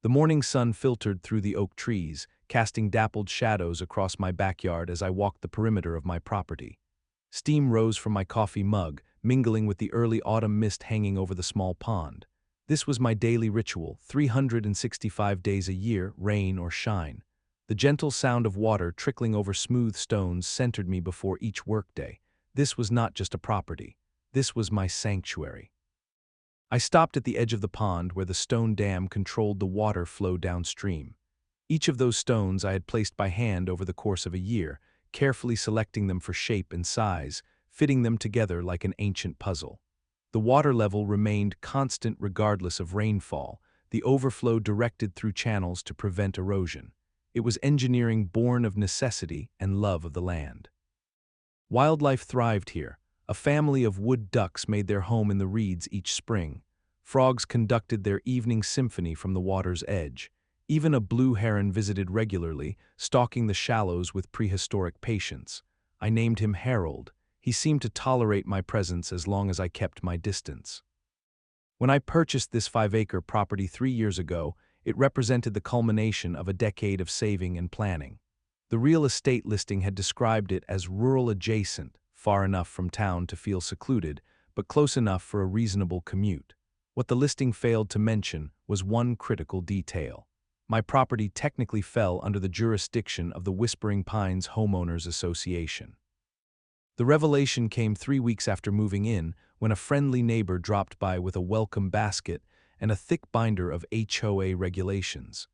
The morning sun filtered through the oak trees, casting dappled shadows across my backyard as I walked the perimeter of my property. Steam rose from my coffee mug, mingling with the early autumn mist hanging over the small pond. This was my daily ritual, 365 days a year, rain or shine. The gentle sound of water trickling over smooth stones centered me before each workday. This was not just a property. This was my sanctuary. I stopped at the edge of the pond where the stone dam controlled the water flow downstream. Each of those stones I had placed by hand over the course of a year, carefully selecting them for shape and size, fitting them together like an ancient puzzle. The water level remained constant regardless of rainfall, the overflow directed through channels to prevent erosion. It was engineering born of necessity and love of the land. Wildlife thrived here. A family of wood ducks made their home in the reeds each spring. Frogs conducted their evening symphony from the water's edge. Even a blue heron visited regularly, stalking the shallows with prehistoric patience. I named him Harold. He seemed to tolerate my presence as long as I kept my distance. When I purchased this 5-acre property 3 years ago, it represented the culmination of a decade of saving and planning. The real estate listing had described it as rural adjacent, far enough from town to feel secluded, but close enough for a reasonable commute. What the listing failed to mention was one critical detail. My property technically fell under the jurisdiction of the Whispering Pines Homeowners Association. The revelation came 3 weeks after moving in, when a friendly neighbor dropped by with a welcome basket and a thick binder of HOA regulations.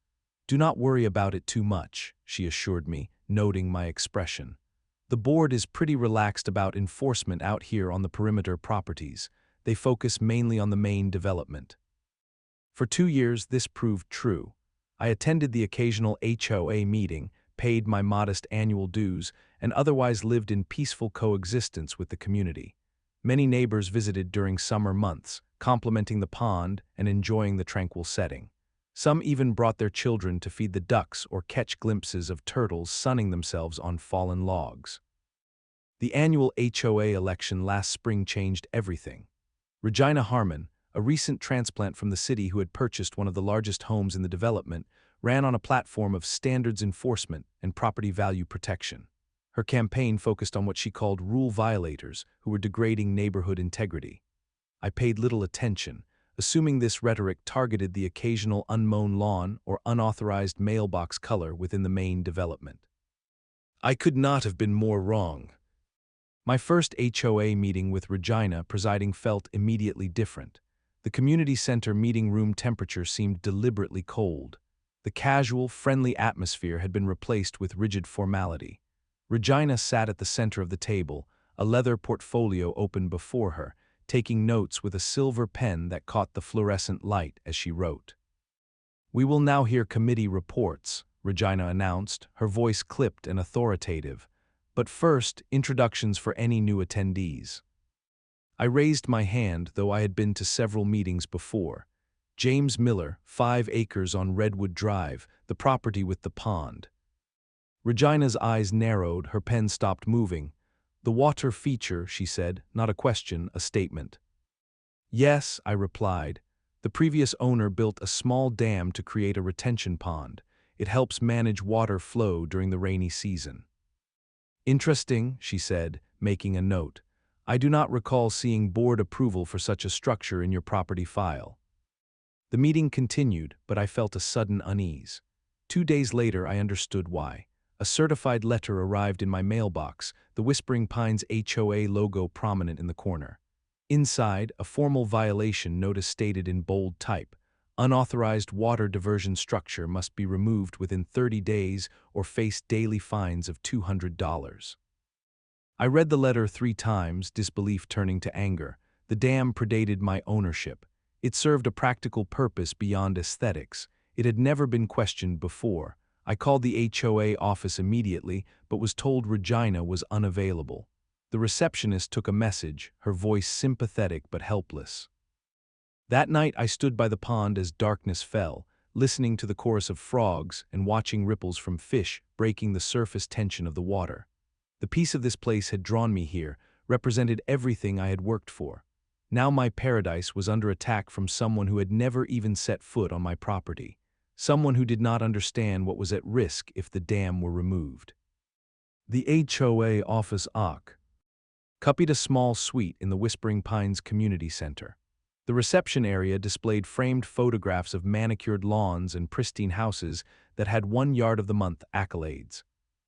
"Do not worry about it too much," she assured me, noting my expression. "The board is pretty relaxed about enforcement out here on the perimeter properties. They focus mainly on the main development." For 2 years, this proved true. I attended the occasional HOA meeting, paid my modest annual dues, and otherwise lived in peaceful coexistence with the community. Many neighbors visited during summer months, complimenting the pond and enjoying the tranquil setting. Some even brought their children to feed the ducks or catch glimpses of turtles sunning themselves on fallen logs. The annual HOA election last spring changed everything. Regina Harmon, a recent transplant from the city who had purchased one of the largest homes in the development, ran on a platform of standards enforcement and property value protection. Her campaign focused on what she called rule violators who were degrading neighborhood integrity. I paid little attention, assuming this rhetoric targeted the occasional unmown lawn or unauthorized mailbox color within the main development. I could not have been more wrong. My first HOA meeting with Regina presiding felt immediately different. The community center meeting room temperature seemed deliberately cold. The casual, friendly atmosphere had been replaced with rigid formality. Regina sat at the center of the table, a leather portfolio open before her, taking notes with a silver pen that caught the fluorescent light as she wrote. "We will now hear committee reports," Regina announced, her voice clipped and authoritative. "But first, introductions for any new attendees." I raised my hand, though I had been to several meetings before. James Miller, 5 acres on Redwood Drive, the property with the pond. Regina's eyes narrowed, her pen stopped moving. "The water feature," she said, not a question, a statement. "Yes," I replied. "The previous owner built a small dam to create a retention pond. It helps manage water flow during the rainy season." "Interesting," she said, making a note. "I do not recall seeing board approval for such a structure in your property file." The meeting continued, but I felt a sudden unease. 2 days later, I understood why. A certified letter arrived in my mailbox, the Whispering Pines HOA logo prominent in the corner. Inside, a formal violation notice stated in bold type: "Unauthorized water diversion structure must be removed within 30 days or face daily fines of $200. I read the letter 3 times, disbelief turning to anger. The dam predated my ownership. It served a practical purpose beyond aesthetics. It had never been questioned before. I called the HOA office immediately, but was told Regina was unavailable. The receptionist took a message, her voice sympathetic but helpless. That night I stood by the pond as darkness fell, listening to the chorus of frogs and watching ripples from fish breaking the surface tension of the water. The peace of this place had drawn me here, represented everything I had worked for. Now my paradise was under attack from someone who had never even set foot on my property. someone who did not understand what was at risk if the dam were removed. The HOA office occupied a small suite in the Whispering Pines Community Center. The reception area displayed framed photographs of manicured lawns and pristine houses that had 1 Yard of the Month accolades.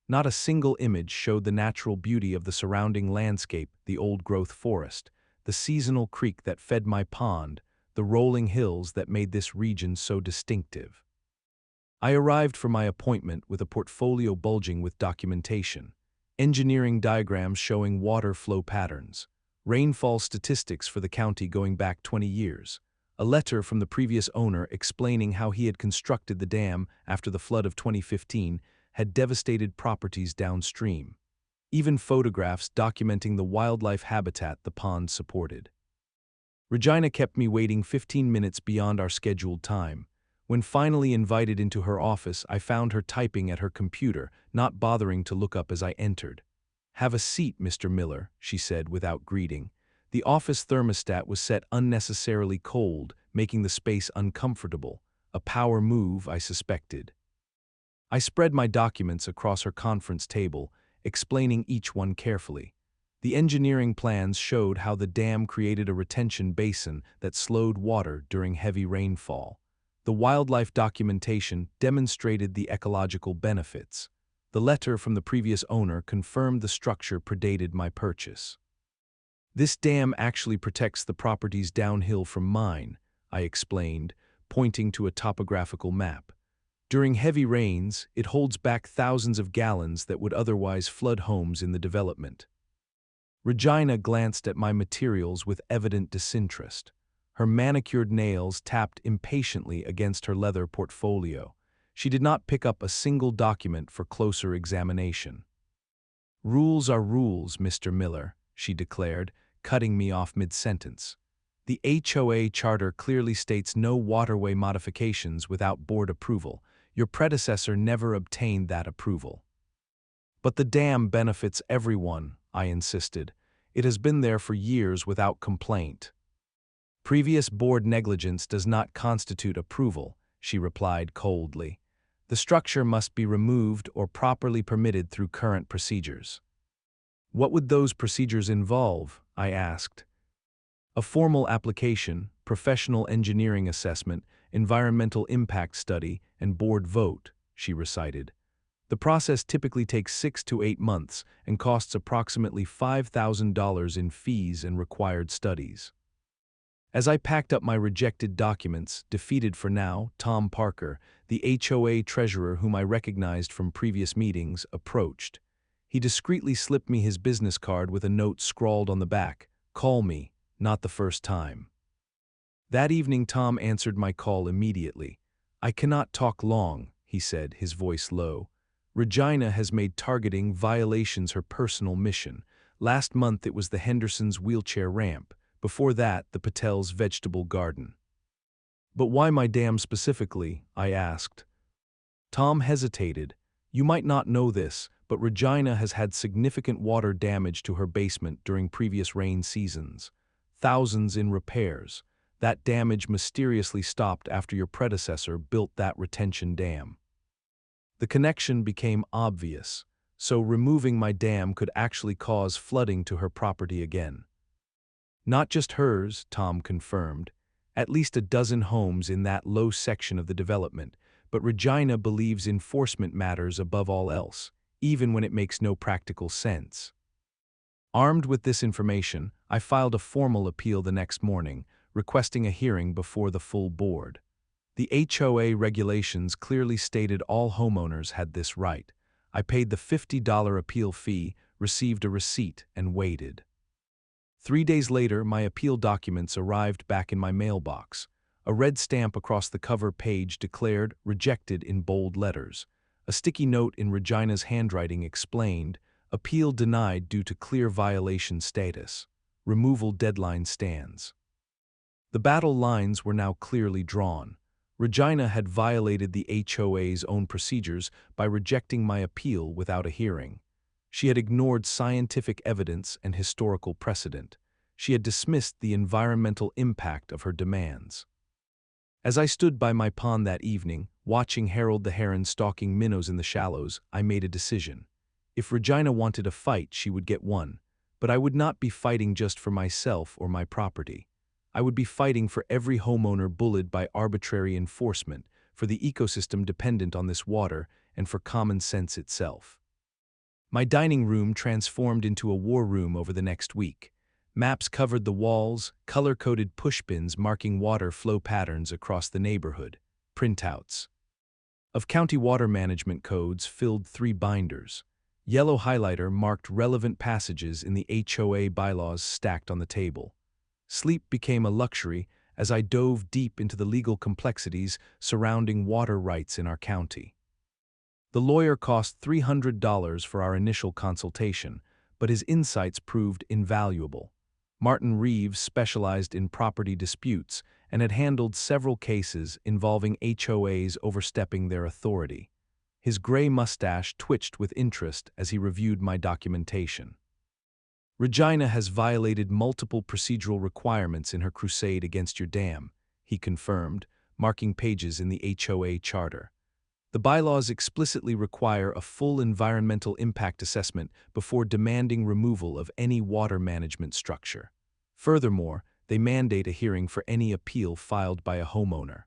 Not a single image showed the natural beauty of the surrounding landscape, the old-growth forest, the seasonal creek that fed my pond, the rolling hills that made this region so distinctive. I arrived for my appointment with a portfolio bulging with documentation, engineering diagrams showing water flow patterns, rainfall statistics for the county going back 20 years, a letter from the previous owner explaining how he had constructed the dam after the flood of 2015 had devastated properties downstream, even photographs documenting the wildlife habitat the pond supported. Regina kept me waiting 15 minutes beyond our scheduled time. When finally invited into her office, I found her typing at her computer, not bothering to look up as I entered. "Have a seat, Mr. Miller," she said without greeting. The office thermostat was set unnecessarily cold, making the space uncomfortable, a power move, I suspected. I spread my documents across her conference table, explaining each one carefully. The engineering plans showed how the dam created a retention basin that slowed water during heavy rainfall. The wildlife documentation demonstrated the ecological benefits. The letter from the previous owner confirmed the structure predated my purchase. "This dam actually protects the properties downhill from mine," I explained, pointing to a topographical map. "During heavy rains, it holds back thousands of gallons that would otherwise flood homes in the development." Regina glanced at my materials with evident disinterest. Her manicured nails tapped impatiently against her leather portfolio. She did not pick up a single document for closer examination. "Rules are rules, Mr. Miller," she declared, cutting me off mid-sentence. "The HOA charter clearly states no waterway modifications without board approval. Your predecessor never obtained that approval." "But the dam benefits everyone," I insisted. "It has been there for years without complaint." "Previous board negligence does not constitute approval," she replied coldly. "The structure must be removed or properly permitted through current procedures." "What would those procedures involve?" I asked. "A formal application, professional engineering assessment, environmental impact study, and board vote," she recited. "The process typically takes 6 to 8 months and costs approximately $5,000 in fees and required studies." As I packed up my rejected documents, defeated for now, Tom Parker, the HOA treasurer whom I recognized from previous meetings, approached. He discreetly slipped me his business card with a note scrawled on the back, "Call me, not the first time." That evening Tom answered my call immediately. "I cannot talk long," he said, his voice low. "Regina has made targeting violations her personal mission. Last month it was the Hendersons' wheelchair ramp. Before that, the Patel's vegetable garden." "But why my dam specifically?" I asked. Tom hesitated. "You might not know this, but Regina has had significant water damage to her basement during previous rain seasons. Thousands in repairs. That damage mysteriously stopped after your predecessor built that retention dam." The connection became obvious, so removing my dam could actually cause flooding to her property again. "Not just hers," Tom confirmed. "At least a dozen homes in that low section of the development, but Regina believes enforcement matters above all else, even when it makes no practical sense." Armed with this information, I filed a formal appeal the next morning, requesting a hearing before the full board. The HOA regulations clearly stated all homeowners had this right. I paid the $50 appeal fee, received a receipt, and waited. 3 days later, my appeal documents arrived back in my mailbox. A red stamp across the cover page declared "rejected" in bold letters. A sticky note in Regina's handwriting explained, "Appeal denied due to clear violation status. Removal deadline stands." The battle lines were now clearly drawn. Regina had violated the HOA's own procedures by rejecting my appeal without a hearing. She had ignored scientific evidence and historical precedent. She had dismissed the environmental impact of her demands. As I stood by my pond that evening, watching Harold the heron stalking minnows in the shallows, I made a decision. If Regina wanted a fight, she would get one, but I would not be fighting just for myself or my property. I would be fighting for every homeowner bullied by arbitrary enforcement, for the ecosystem dependent on this water, and for common sense itself. My dining room transformed into a war room over the next week. Maps covered the walls, color-coded pushpins marking water flow patterns across the neighborhood, printouts of county water management codes filled 3 binders. Yellow highlighter marked relevant passages in the HOA bylaws stacked on the table. Sleep became a luxury as I dove deep into the legal complexities surrounding water rights in our county. The lawyer cost $300 for our initial consultation, but his insights proved invaluable. Martin Reeves specialized in property disputes and had handled several cases involving HOAs overstepping their authority. His gray mustache twitched with interest as he reviewed my documentation. Regina has violated multiple procedural requirements in her crusade against your dam, he confirmed, marking pages in the HOA charter. The bylaws explicitly require a full environmental impact assessment before demanding removal of any water management structure. Furthermore, they mandate a hearing for any appeal filed by a homeowner.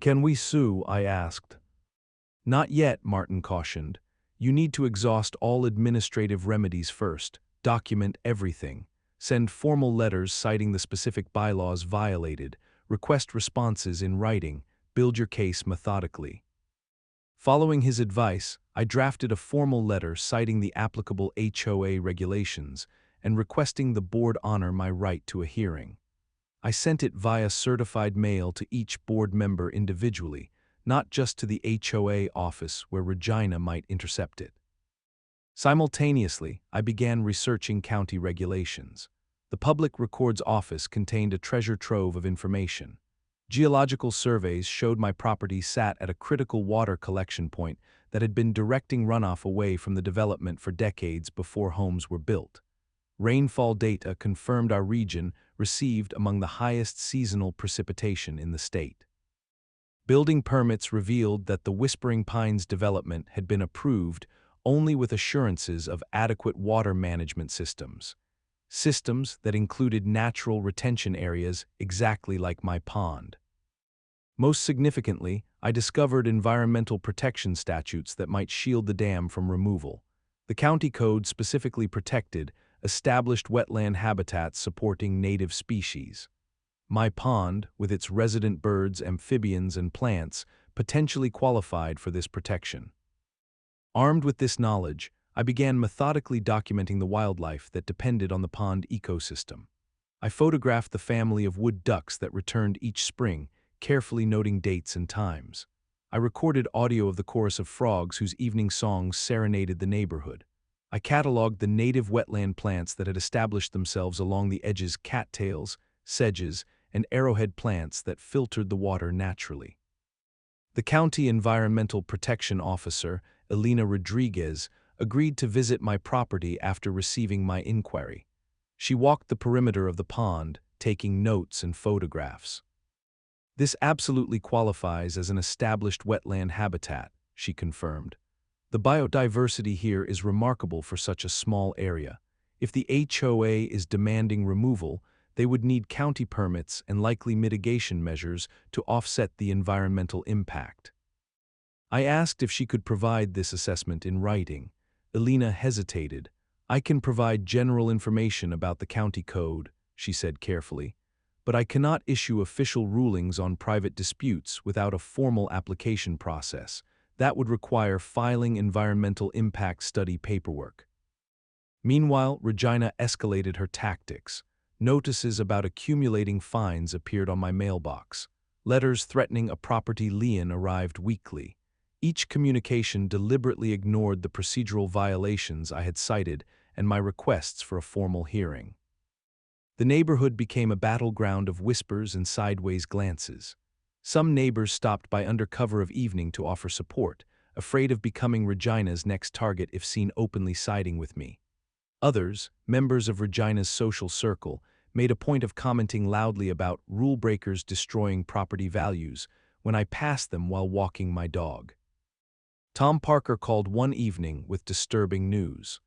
"Can we sue?" I asked. "Not yet," Martin cautioned. "You need to exhaust all administrative remedies first, document everything, send formal letters citing the specific bylaws violated, request responses in writing, build your case methodically." Following his advice, I drafted a formal letter citing the applicable HOA regulations and requesting the board honor my right to a hearing. I sent it via certified mail to each board member individually, not just to the HOA office where Regina might intercept it. Simultaneously, I began researching county regulations. The Public Records Office contained a treasure trove of information. Geological surveys showed my property sat at a critical water collection point that had been directing runoff away from the development for decades before homes were built. Rainfall data confirmed our region received among the highest seasonal precipitation in the state. Building permits revealed that the Whispering Pines development had been approved only with assurances of adequate water management systems. Systems that included natural retention areas exactly like my pond. Most significantly, I discovered environmental protection statutes that might shield the dam from removal. The county code specifically protected established wetland habitats supporting native species. My pond, with its resident birds, amphibians, and plants, potentially qualified for this protection. Armed with this knowledge, I began methodically documenting the wildlife that depended on the pond ecosystem. I photographed the family of wood ducks that returned each spring, carefully noting dates and times. I recorded audio of the chorus of frogs whose evening songs serenaded the neighborhood. I cataloged the native wetland plants that had established themselves along the edges: cattails, sedges, and arrowhead plants that filtered the water naturally. The county environmental protection officer, Elena Rodriguez, agreed to visit my property after receiving my inquiry. She walked the perimeter of the pond, taking notes and photographs. "This absolutely qualifies as an established wetland habitat," she confirmed. "The biodiversity here is remarkable for such a small area. If the HOA is demanding removal, they would need county permits and likely mitigation measures to offset the environmental impact." I asked if she could provide this assessment in writing. Elena hesitated. "I can provide general information about the county code," she said carefully, "but I cannot issue official rulings on private disputes without a formal application process. That would require filing environmental impact study paperwork." Meanwhile, Regina escalated her tactics. Notices about accumulating fines appeared on my mailbox. Letters threatening a property lien arrived weekly. Each communication deliberately ignored the procedural violations I had cited and my requests for a formal hearing. The neighborhood became a battleground of whispers and sideways glances. Some neighbors stopped by under cover of evening to offer support, afraid of becoming Regina's next target if seen openly siding with me. Others, members of Regina's social circle, made a point of commenting loudly about rule breakers destroying property values when I passed them while walking my dog. Tom Parker called one evening with disturbing news.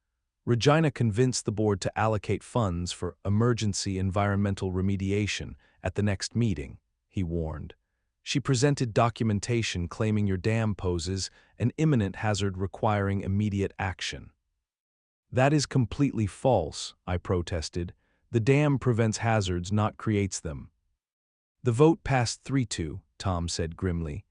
Regina convinced the board to allocate funds for emergency environmental remediation at the next meeting, he warned. She presented documentation claiming your dam poses an imminent hazard requiring immediate action. That is completely false, I protested. The dam prevents hazards, not creates them. The vote passed 3-2, Tom said grimly.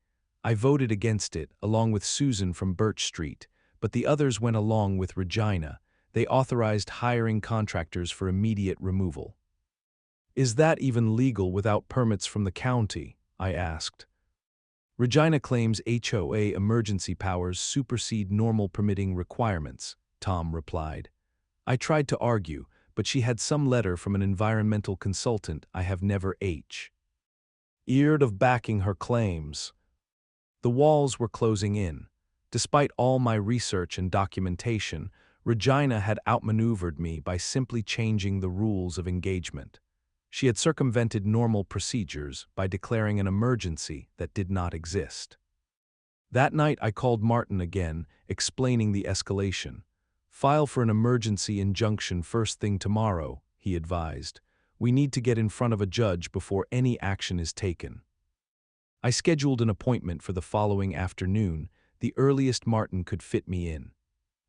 I voted against it, along with Susan from Birch Street, but the others went along with Regina. They authorized hiring contractors for immediate removal. Is that even legal without permits from the county? I asked. Regina claims HOA emergency powers supersede normal permitting requirements, Tom replied. I tried to argue, but she had some letter from an environmental consultant I have never heard of backing her claims. The walls were closing in. Despite all my research and documentation, Regina had outmaneuvered me by simply changing the rules of engagement. She had circumvented normal procedures by declaring an emergency that did not exist. That night I called Martin again, explaining the escalation. File for an emergency injunction first thing tomorrow, he advised. We need to get in front of a judge before any action is taken. I scheduled an appointment for the following afternoon, the earliest Martin could fit me in.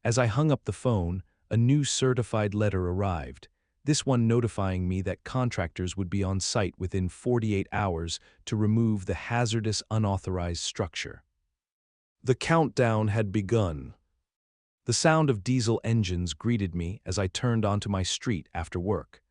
As I hung up the phone, a new certified letter arrived, this one notifying me that contractors would be on site within 48 hours to remove the hazardous unauthorized structure. The countdown had begun. The sound of diesel engines greeted me as I turned onto my street after work.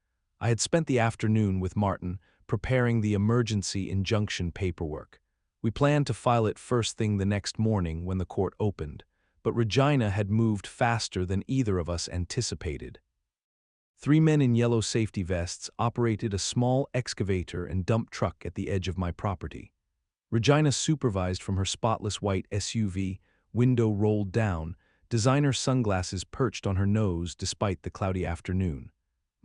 I had spent the afternoon with Martin, preparing the emergency injunction paperwork. We planned to file it first thing the next morning when the court opened, but Regina had moved faster than either of us anticipated. 3 men in yellow safety vests operated a small excavator and dump truck at the edge of my property. Regina supervised from her spotless white SUV, window rolled down, designer sunglasses perched on her nose despite the cloudy afternoon.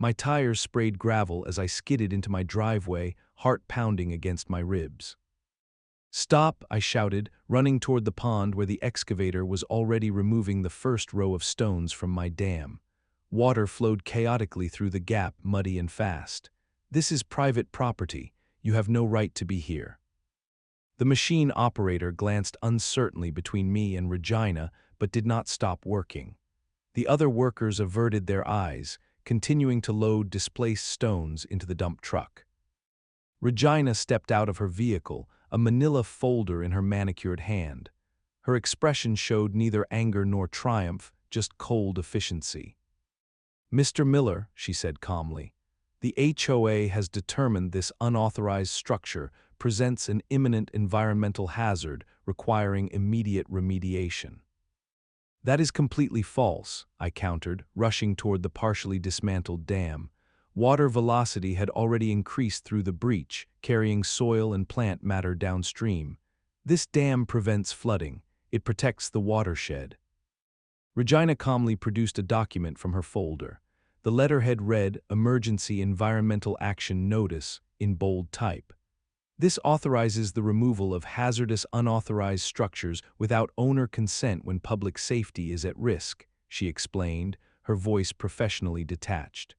My tires sprayed gravel as I skidded into my driveway, heart pounding against my ribs. Stop, I shouted, running toward the pond where the excavator was already removing the first row of stones from my dam. Water flowed chaotically through the gap, muddy and fast. This is private property. You have no right to be here. The machine operator glanced uncertainly between me and Regina, but did not stop working. The other workers averted their eyes, continuing to load displaced stones into the dump truck. Regina stepped out of her vehicle, a manila folder in her manicured hand. Her expression showed neither anger nor triumph, just cold efficiency. Mr. Miller, she said calmly, the HOA has determined this unauthorized structure presents an imminent environmental hazard requiring immediate remediation. That is completely false, I countered, rushing toward the partially dismantled dam. Water velocity had already increased through the breach, carrying soil and plant matter downstream. This dam prevents flooding. It protects the watershed. Regina calmly produced a document from her folder. The letterhead read, Emergency Environmental Action Notice, in bold type. This authorizes the removal of hazardous unauthorized structures without owner consent when public safety is at risk, she explained, her voice professionally detached.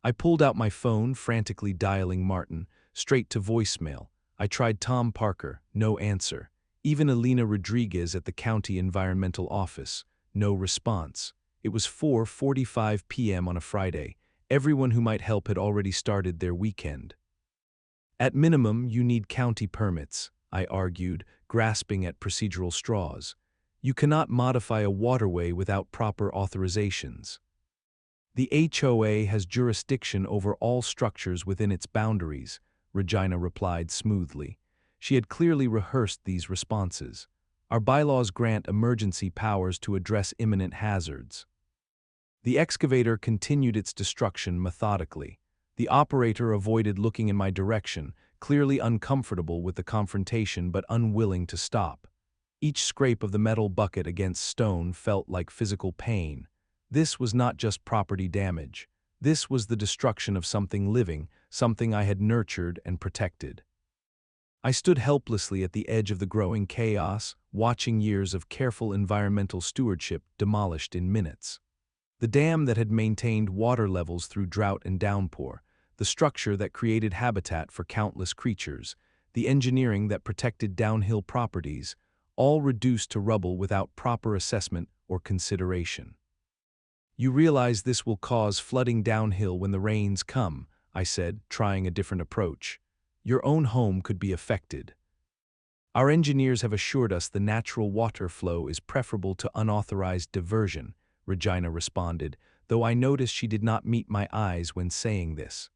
I pulled out my phone, frantically dialing Martin, straight to voicemail. I tried Tom Parker, no answer. Even Alina Rodriguez at the county environmental office, no response. It was 4:45 p.m. on a Friday. Everyone who might help had already started their weekend. At minimum, you need county permits, I argued, grasping at procedural straws. You cannot modify a waterway without proper authorizations. The HOA has jurisdiction over all structures within its boundaries, Regina replied smoothly. She had clearly rehearsed these responses. Our bylaws grant emergency powers to address imminent hazards. The excavator continued its destruction methodically. The operator avoided looking in my direction, clearly uncomfortable with the confrontation but unwilling to stop. Each scrape of the metal bucket against stone felt like physical pain. This was not just property damage. This was the destruction of something living, something I had nurtured and protected. I stood helplessly at the edge of the growing chaos, watching years of careful environmental stewardship demolished in minutes. The dam that had maintained water levels through drought and downpour, the structure that created habitat for countless creatures, the engineering that protected downhill properties, all reduced to rubble without proper assessment or consideration. You realize this will cause flooding downhill when the rains come, I said, trying a different approach. Your own home could be affected. Our engineers have assured us the natural water flow is preferable to unauthorized diversion, Regina responded, though I noticed she did not meet my eyes when saying this.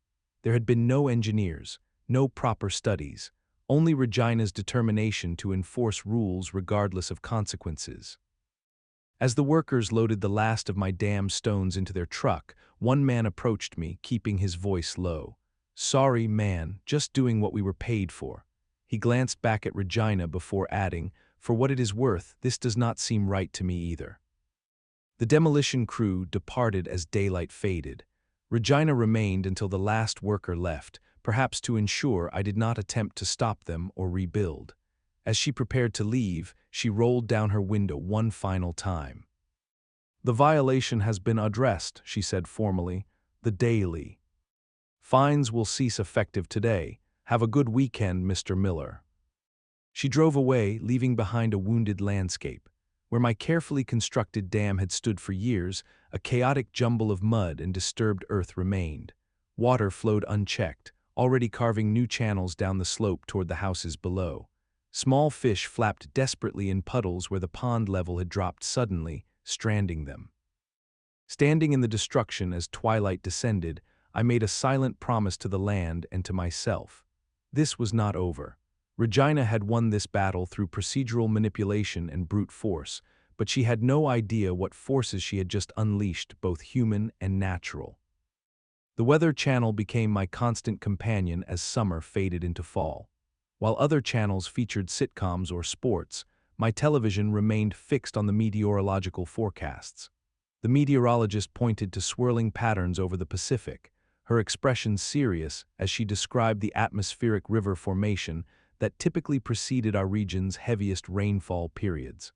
There had been no engineers, no proper studies, only Regina's determination to enforce rules regardless of consequences. As the workers loaded the last of my dam stones into their truck, one man approached me, keeping his voice low. "Sorry, man, just doing what we were paid for." He glanced back at Regina before adding, "For what it is worth, this does not seem right to me either." The demolition crew departed as daylight faded. Regina remained until the last worker left, perhaps to ensure I did not attempt to stop them or rebuild. As she prepared to leave, she rolled down her window one final time. "The violation has been addressed," she said formally. "The daily. Fines will cease effective today. Have a good weekend, Mr. Miller." She drove away, leaving behind a wounded landscape. Where my carefully constructed dam had stood for years, a chaotic jumble of mud and disturbed earth remained. Water flowed unchecked, already carving new channels down the slope toward the houses below. Small fish flapped desperately in puddles where the pond level had dropped suddenly, stranding them. Standing in the destruction as twilight descended, I made a silent promise to the land and to myself. This was not over. Regina had won this battle through procedural manipulation and brute force, but she had no idea what forces she had just unleashed, both human and natural. The Weather Channel became my constant companion as summer faded into fall. While other channels featured sitcoms or sports, my television remained fixed on the meteorological forecasts. The meteorologist pointed to swirling patterns over the Pacific, her expression serious as she described the atmospheric river formation that typically preceded our region's heaviest rainfall periods.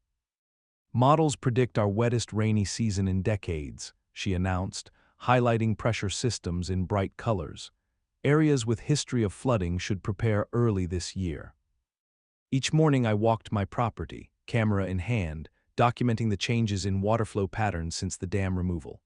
"Models predict our wettest rainy season in decades," she announced, highlighting pressure systems in bright colors. "Areas with history of flooding should prepare early this year." Each morning I walked my property, camera in hand, documenting the changes in water flow patterns since the dam removal.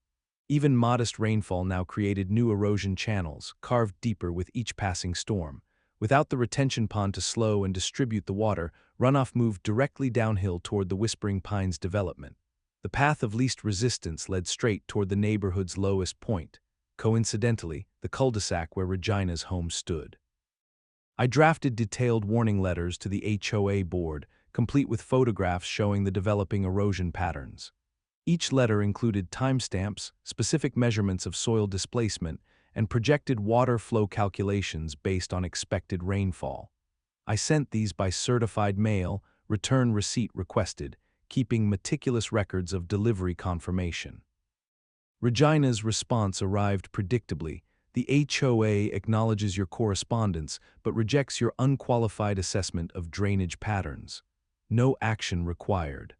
Even modest rainfall now created new erosion channels, carved deeper with each passing storm. Without the retention pond to slow and distribute the water, runoff moved directly downhill toward the Whispering Pines development. The path of least resistance led straight toward the neighborhood's lowest point, coincidentally, the cul-de-sac where Regina's home stood. I drafted detailed warning letters to the HOA board, complete with photographs showing the developing erosion patterns. Each letter included timestamps, specific measurements of soil displacement, and projected water flow calculations based on expected rainfall. I sent these by certified mail, return receipt requested, keeping meticulous records of delivery confirmation. Regina's response arrived predictably. "The HOA acknowledges your correspondence, but rejects your unqualified assessment of drainage patterns. No action required."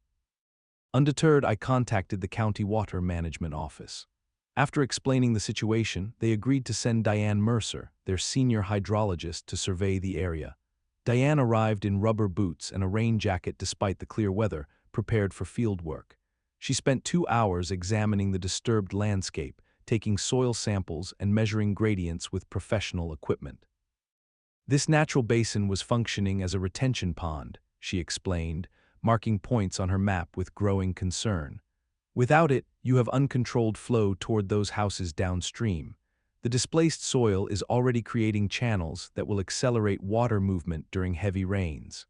Undeterred, I contacted the County Water Management Office. After explaining the situation, they agreed to send Diane Mercer, their senior hydrologist, to survey the area. Diane arrived in rubber boots and a rain jacket despite the clear weather, prepared for field work. She spent 2 hours examining the disturbed landscape, taking soil samples and measuring gradients with professional equipment. "This natural basin was functioning as a retention pond," she explained, marking points on her map with growing concern. "Without it, you have uncontrolled flow toward those houses downstream. The displaced soil is already creating channels that will accelerate water movement during heavy rains."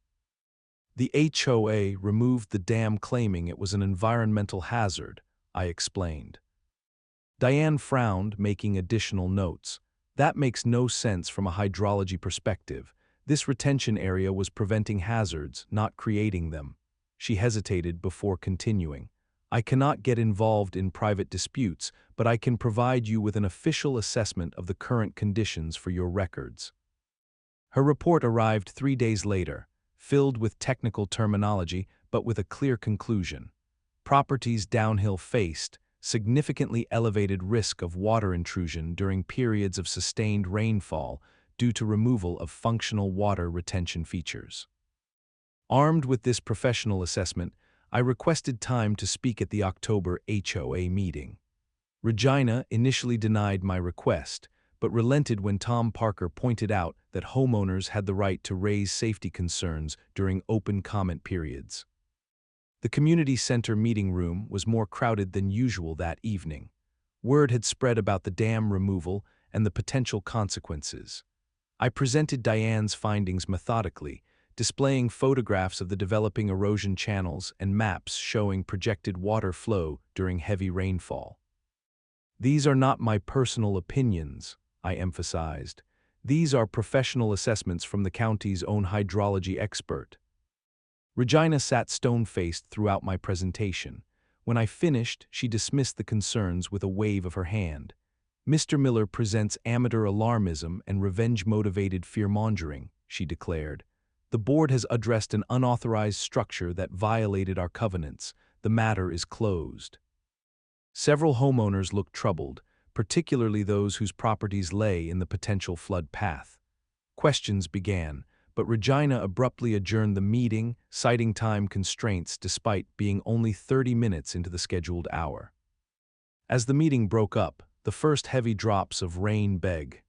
The HOA removed the dam claiming it was an environmental hazard, I explained. Diane frowned, making additional notes. "That makes no sense from a hydrology perspective. This retention area was preventing hazards, not creating them." She hesitated before continuing. I cannot get involved in private disputes, but I can provide you with an official assessment of the current conditions for your records." Her report arrived 3 days later, filled with technical terminology but with a clear conclusion. Properties downhill faced significantly elevated risk of water intrusion during periods of sustained rainfall due to removal of functional water retention features. Armed with this professional assessment, I requested time to speak at the October HOA meeting. Regina initially denied my request, but relented when Tom Parker pointed out that homeowners had the right to raise safety concerns during open comment periods. The community center meeting room was more crowded than usual that evening. Word had spread about the dam removal and the potential consequences. I presented Diane's findings methodically, displaying photographs of the developing erosion channels and maps showing projected water flow during heavy rainfall. "These are not my personal opinions," I emphasized. "These are professional assessments from the county's own hydrology expert." Regina sat stone-faced throughout my presentation. When I finished, she dismissed the concerns with a wave of her hand. "Mr. Miller presents amateur alarmism and revenge-motivated fear-mongering," she declared. "The board has addressed an unauthorized structure that violated our covenants. The matter is closed." Several homeowners looked troubled, particularly those whose properties lay in the potential flood path. Questions began, but Regina abruptly adjourned the meeting, citing time constraints despite being only 30 minutes into the scheduled hour. As the meeting broke up, the first heavy drops of rain began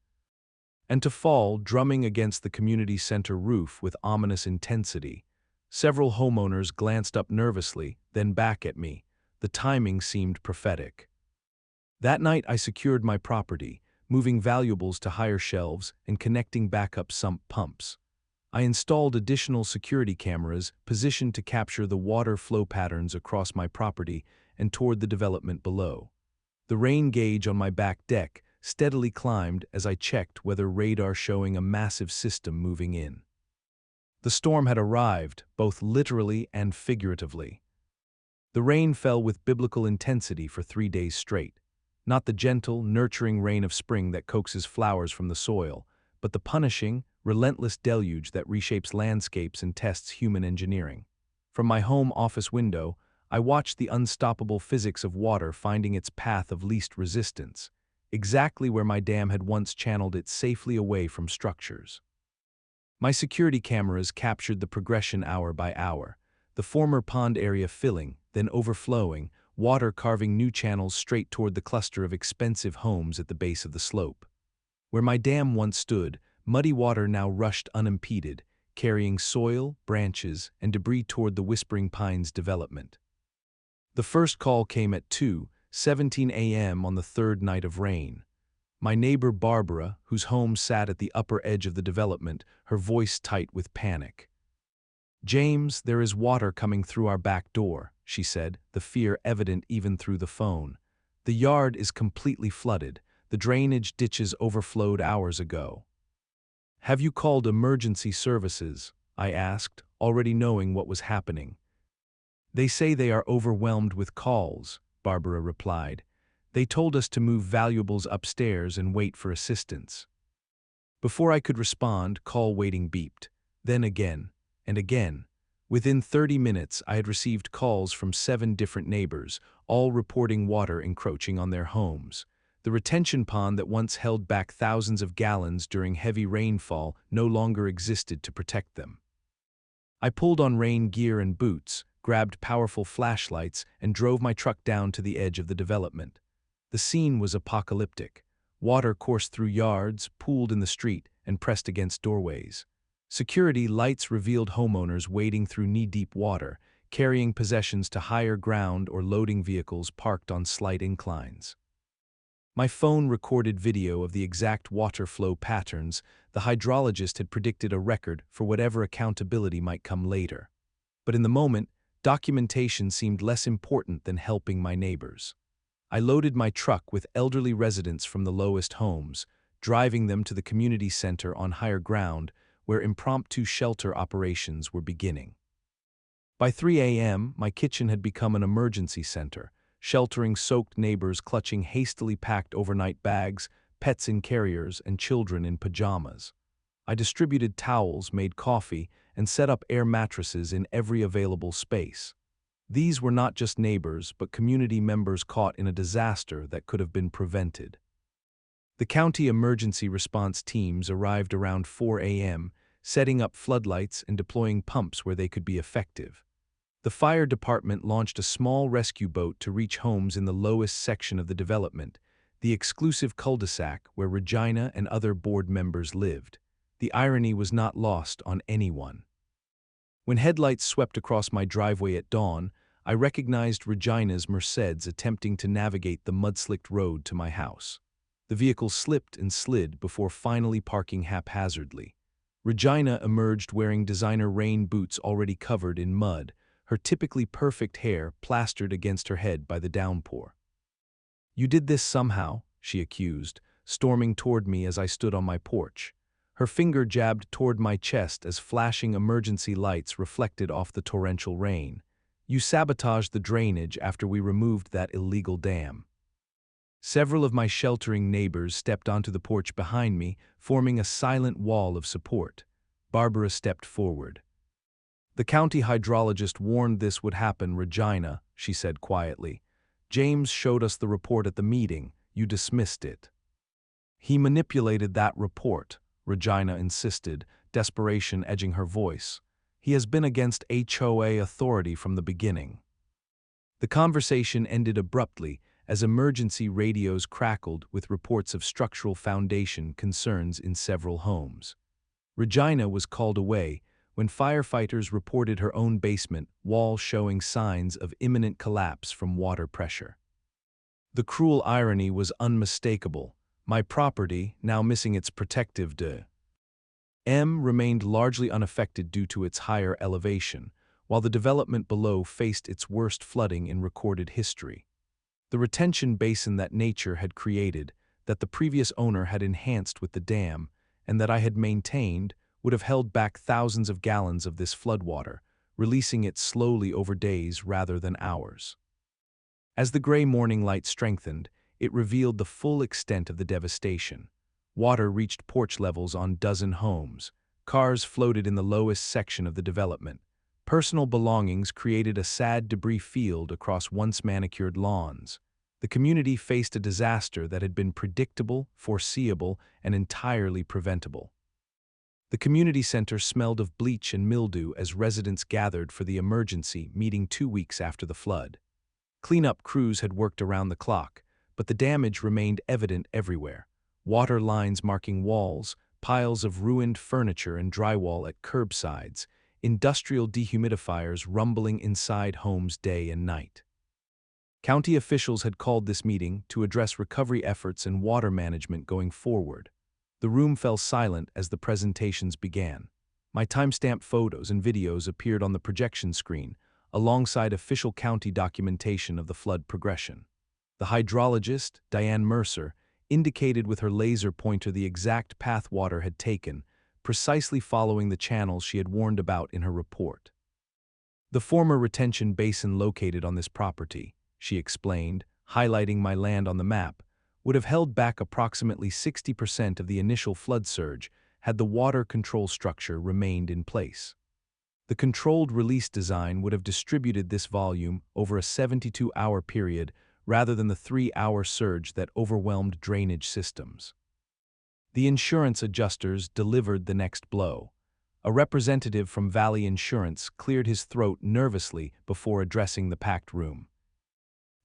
to fall, drumming against the community center roof with ominous intensity. Several homeowners glanced up nervously, then back at me. The timing seemed prophetic. That night I secured my property, moving valuables to higher shelves and connecting backup sump pumps. I installed additional security cameras positioned to capture the water flow patterns across my property and toward the development below. The rain gauge on my back deck steadily climbed as I checked whether radar showing a massive system moving in. The storm had arrived, both literally and figuratively. The rain fell with biblical intensity for 3 days straight. Not the gentle, nurturing rain of spring that coaxes flowers from the soil, but the punishing, relentless deluge that reshapes landscapes and tests human engineering. From my home office window, I watched the unstoppable physics of water finding its path of least resistance, exactly where my dam had once channeled it safely away from structures. My security cameras captured the progression hour by hour, the former pond area filling, then overflowing, water carving new channels straight toward the cluster of expensive homes at the base of the slope. Where my dam once stood, muddy water now rushed unimpeded, carrying soil, branches, and debris toward the Whispering Pines development. The first call came at 2:17 a.m. on the third night of rain. My neighbor Barbara, whose home sat at the upper edge of the development, her voice tight with panic. "James, there is water coming through our back door," she said, the fear evident even through the phone. "The yard is completely flooded. The drainage ditches overflowed hours ago." "Have you called emergency services?" I asked, already knowing what was happening. "They say they are overwhelmed with calls," Barbara replied. "They told us to move valuables upstairs and wait for assistance." Before I could respond, call waiting beeped. Then again, and again. Within 30 minutes, I had received calls from 7 different neighbors, all reporting water encroaching on their homes. The retention pond that once held back thousands of gallons during heavy rainfall no longer existed to protect them. I pulled on rain gear and boots, grabbed powerful flashlights, and drove my truck down to the edge of the development. The scene was apocalyptic. Water coursed through yards, pooled in the street, and pressed against doorways. Security lights revealed homeowners wading through knee-deep water, carrying possessions to higher ground or loading vehicles parked on slight inclines. My phone recorded video of the exact water flow patterns. The hydrologist had predicted a record for whatever accountability might come later. But in the moment, documentation seemed less important than helping my neighbors. I loaded my truck with elderly residents from the lowest homes, driving them to the community center on higher ground where impromptu shelter operations were beginning. By 3 a.m., my kitchen had become an emergency center, sheltering soaked neighbors clutching hastily packed overnight bags, pets in carriers, and children in pajamas. I distributed towels, made coffee, and set up air mattresses in every available space. These were not just neighbors, but community members caught in a disaster that could have been prevented. The county emergency response teams arrived around 4 a.m., setting up floodlights and deploying pumps where they could be effective. The fire department launched a small rescue boat to reach homes in the lowest section of the development, the exclusive cul-de-sac where Regina and other board members lived. The irony was not lost on anyone. When headlights swept across my driveway at dawn, I recognized Regina's Mercedes attempting to navigate the mud-slicked road to my house. The vehicle slipped and slid before finally parking haphazardly. Regina emerged wearing designer rain boots already covered in mud, her typically perfect hair plastered against her head by the downpour. "You did this somehow," she accused, storming toward me as I stood on my porch. Her finger jabbed toward my chest as flashing emergency lights reflected off the torrential rain. "You sabotaged the drainage after we removed that illegal dam." Several of my sheltering neighbors stepped onto the porch behind me, forming a silent wall of support. Barbara stepped forward. "The county hydrologist warned this would happen, Regina," she said quietly. "James showed us the report at the meeting. You dismissed it." "He manipulated that report," Regina insisted, desperation edging her voice. "He has been against HOA authority from the beginning." The conversation ended abruptly as emergency radios crackled with reports of structural foundation concerns in several homes. Regina was called away when firefighters reported her own basement wall showing signs of imminent collapse from water pressure. The cruel irony was unmistakable. My property, now missing its protective dam, remained largely unaffected due to its higher elevation, while the development below faced its worst flooding in recorded history. The retention basin that nature had created, that the previous owner had enhanced with the dam, and that I had maintained, would have held back thousands of gallons of this floodwater, releasing it slowly over days rather than hours. As the gray morning light strengthened, it revealed the full extent of the devastation. Water reached porch levels on dozen homes. Cars floated in the lowest section of the development. Personal belongings created a sad debris field across once manicured lawns. The community faced a disaster that had been predictable, foreseeable, and entirely preventable. The community center smelled of bleach and mildew as residents gathered for the emergency meeting 2 weeks after the flood. Cleanup crews had worked around the clock, but the damage remained evident everywhere. Water lines marking walls, piles of ruined furniture and drywall at curbsides, industrial dehumidifiers rumbling inside homes day and night. County officials had called this meeting to address recovery efforts and water management going forward. The room fell silent as the presentations began. My time-stamped photos and videos appeared on the projection screen, alongside official county documentation of the flood progression. The hydrologist, Diane Mercer, indicated with her laser pointer the exact path water had taken, precisely following the channels she had warned about in her report. "The former retention basin located on this property," she explained, highlighting my land on the map, "would have held back approximately 60% of the initial flood surge had the water control structure remained in place. The controlled release design would have distributed this volume over a 72-hour period rather than the 3-hour surge that overwhelmed drainage systems." The insurance adjusters delivered the next blow. A representative from Valley Insurance cleared his throat nervously before addressing the packed room.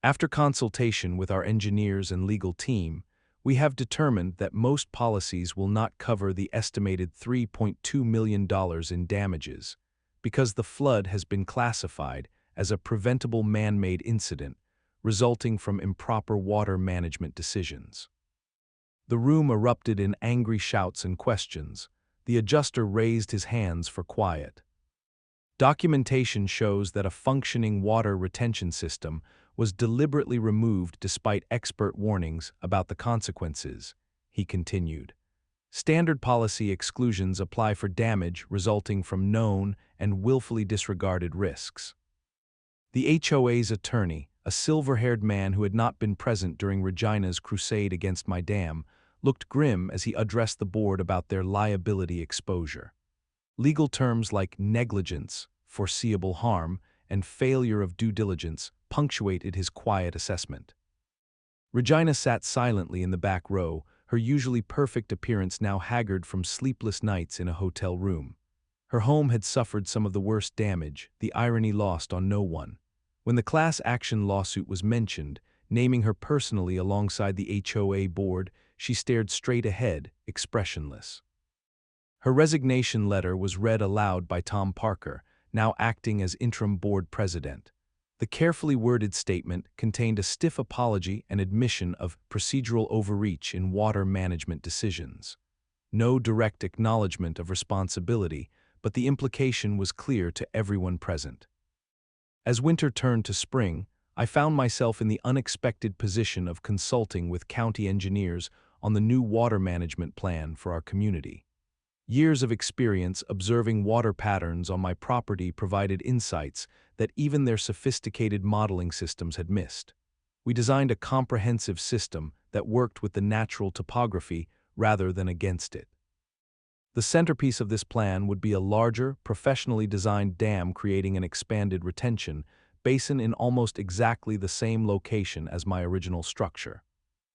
"After consultation with our engineers and legal team, we have determined that most policies will not cover the estimated $3.2 million in damages, because the flood has been classified as a preventable man-made incident resulting from improper water management decisions." The room erupted in angry shouts and questions. The adjuster raised his hands for quiet. "Documentation shows that a functioning water retention system was deliberately removed despite expert warnings about the consequences," he continued. Standard policy exclusions apply for damage resulting from known and willfully disregarded risks. The HOA's attorney, a silver-haired man who had not been present during Regina's crusade against my dam, looked grim as he addressed the board about their liability exposure. Legal terms like negligence, foreseeable harm, and failure of due diligence punctuated his quiet assessment. Regina sat silently in the back row, her usually perfect appearance now haggard from sleepless nights in a hotel room. Her home had suffered some of the worst damage, the irony lost on no one. When the class action lawsuit was mentioned, naming her personally alongside the HOA board, she stared straight ahead, expressionless. Her resignation letter was read aloud by Tom Parker, now acting as interim board president. The carefully worded statement contained a stiff apology and admission of procedural overreach in water management decisions. No direct acknowledgement of responsibility, but the implication was clear to everyone present. As winter turned to spring, I found myself in the unexpected position of consulting with county engineers on the new water management plan for our community. Years of experience observing water patterns on my property provided insights that even their sophisticated modeling systems had missed. We designed a comprehensive system that worked with the natural topography rather than against it. The centerpiece of this plan would be a larger, professionally designed dam creating an expanded retention basin in almost exactly the same location as my original structure.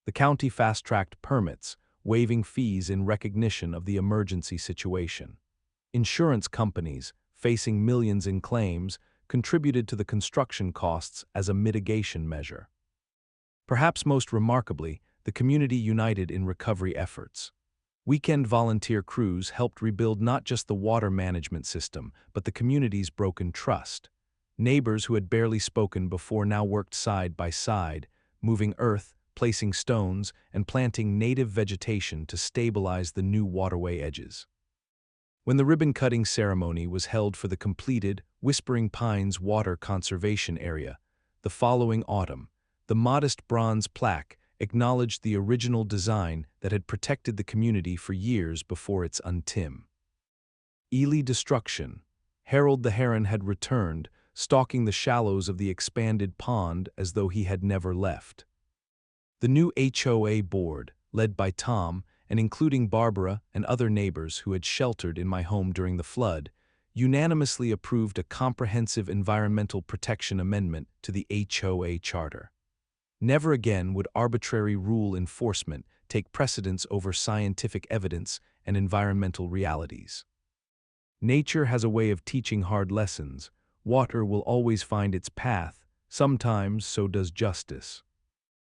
The county fast-tracked permits, waiving fees in recognition of the emergency situation. Insurance companies, facing millions in claims, contributed to the construction costs as a mitigation measure. Perhaps most remarkably, the community united in recovery efforts. Weekend volunteer crews helped rebuild not just the water management system, but the community's broken trust. Neighbors who had barely spoken before now worked side by side, moving earth, placing stones, and planting native vegetation to stabilize the new waterway edges. When the ribbon-cutting ceremony was held for the completed Whispering Pines Water Conservation Area, the following autumn, the modest bronze plaque acknowledged the original design that had protected the community for years before its untim. Ely destruction. Harold the Heron had returned, stalking the shallows of the expanded pond as though he had never left. The new HOA board, led by Tom, and including Barbara and other neighbors who had sheltered in my home during the flood, unanimously approved a comprehensive environmental protection amendment to the HOA charter. Never again would arbitrary rule enforcement take precedence over scientific evidence and environmental realities. Nature has a way of teaching hard lessons. Water will always find its path, sometimes so does justice.